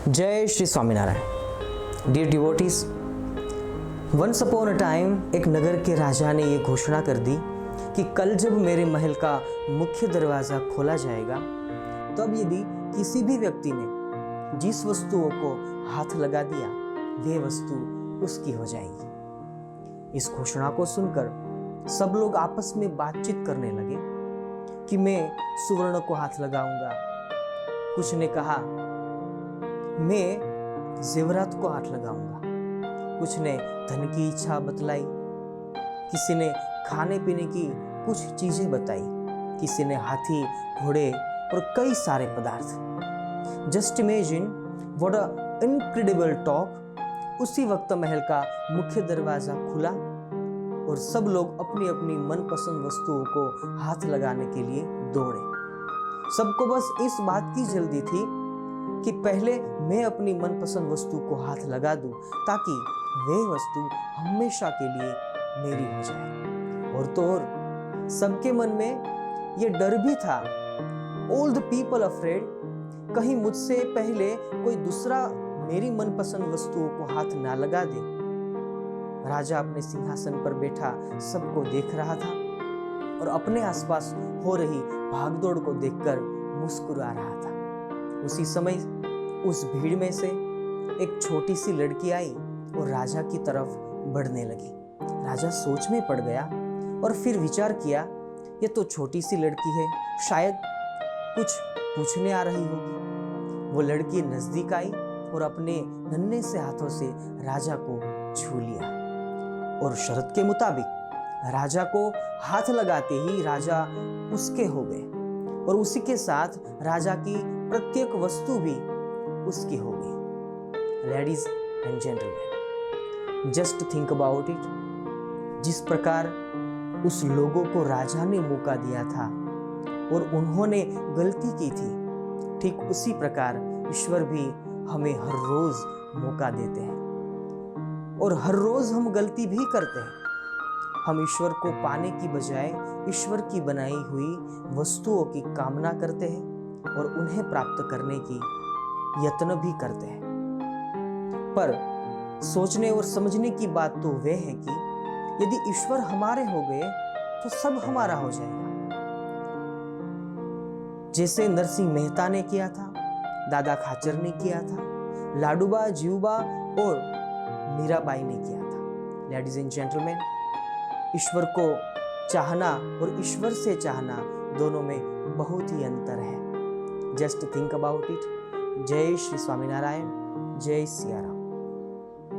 जय Shri Swaminarayan. Dear devotees, once upon a time एक नगर के राजा ने ये घोषणा कर दी कि कल जब मेरे महल का मुख्य दरवाज़ा खोला जाएगा तब यदि किसी भी व्यक्ति ने जिस वस्तुओं को हाथ लगा दिया वह वस्तु उसकी हो जाएगी। इस घोषणा को सुनकर सब लोग आपस में बातचीत करने लगे कि मैं सुवर्ण को हाथ लगाऊंगा। कुछ ने कहा मैं जेवरात को हाथ लगाऊंगा। कुछ ने धन की इच्छा बतलाई, किसी ने खाने पीने की कुछ चीजें बताई, किसी ने हाथी, घोड़े और कई सारे पदार्थ। Just imagine what a incredible talk. उसी वक्त महल का मुख्य दरवाजा खुला और सब लोग अपनी अपनी मनपसंद वस्तुओं को हाथ लगाने के लिए दौड़े। सबको बस इस बात की जल्दी थी कि पहले मैं अपनी मनपसंद वस्तु को हाथ लगा दूं ताकि वह वस्तु हमेशा के लिए मेरी हो जाए। और तो और सबके मन में यह डर भी था। ऑल द पीपल अफ्रेड, कहीं मुझसे पहले कोई दूसरा मेरी मनपसंद वस्तुओं को हाथ ना लगा दे। राजा अपने सिंहासन पर बैठा सबको देख रहा था और अपने आसपास हो रही भागदौड़ को देखकर मुस्कुरा रहा था। उसी समय उस भीड़ में से एक छोटी सी लड़की आई और राजा की तरफ बढ़ने लगी। राजा सोच में पड़ गया और फिर विचार किया, ये तो छोटी सी लड़की है, शायद कुछ पूछने आ रही होगी। वो लड़की नजदीक आई और अपने नन्हे से हाथों से राजा को छू लिया और शर्त के मुताबिक राजा को हाथ लगाते ही राजा उसके हो गए और उसी के साथ राजा की प्रत्येक वस्तु भी उसकी हो गई। Ladies and gentleman, just think about it. जिस प्रकार उस लोगों को राजा ने मौका दिया था और उन्होंने गलती की थी, ठीक उसी प्रकार ईश्वर भी हमें हर रोज मौका देते हैं और हर रोज हम गलती भी करते हैं। हम ईश्वर को पाने की बजाय ईश्वर की बनाई हुई वस्तुओं की कामना करते हैं और उन्हें प्राप्त करने की यत्न भी करते हैं। पर सोचने और समझने की बात तो वह है कि यदि ईश्वर हमारे हो गए तो सब हमारा हो जाएगा। जैसे नरसिंह मेहता ने किया था, दादा खाचर ने किया था, लाडूबा, जीवबा और मीराबाई ने किया था। लेडीज एंड जेंटलमैन, ईश्वर को चाहना और ईश्वर से चाहना दोनों में बहुत ही अंतर है। Just think about it. जय श्री स्वामीनारायण, जय सिया राम।